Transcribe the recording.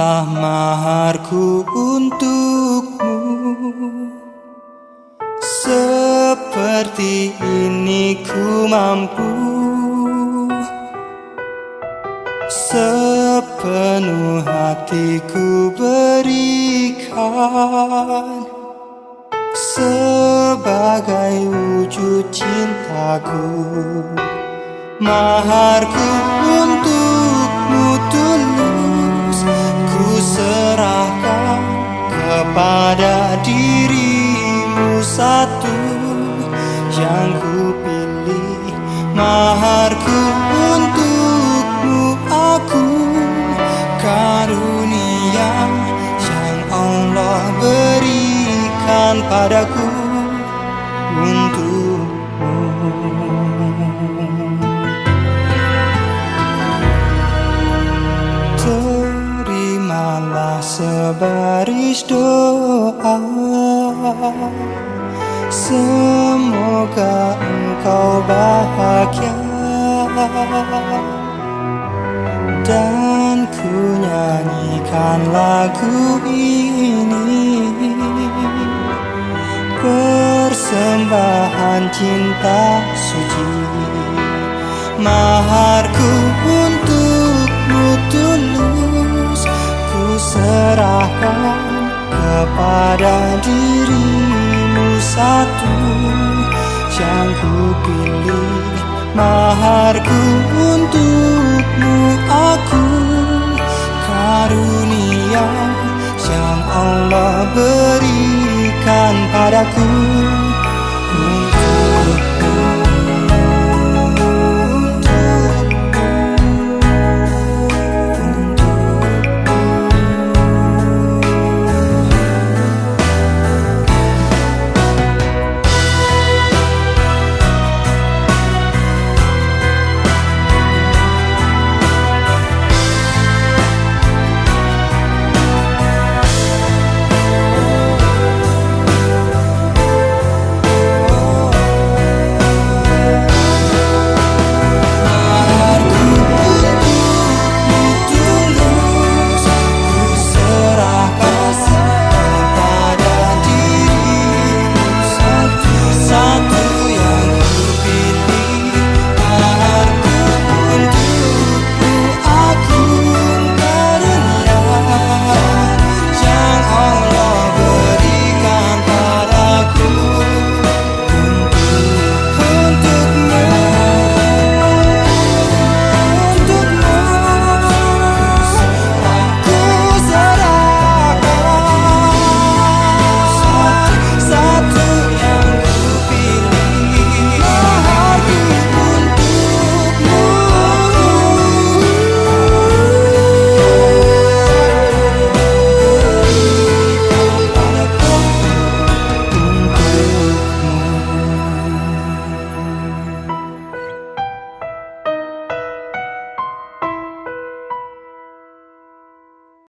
Inilah maharku untukmu. Seperti ini ku mampu, sepenuh hatiku berikan sebagai wujud cintaku. Maharku untukmu tulus, ku serahkan kepada dirimu satu yang ku pilih. Maharku untukmu aku, karunia yang Allah berikan padaku untukmu. Terimalah sebaris doa, semoga engkau bahagia, dan ku nyanyikan lagu ini, persembahan cinta suci. Maharku untukmu tulus, ku serahkan kepada dirimu satu yang ku pilih. Maharku untukmu aku, karunia yang Allah berikan padaku.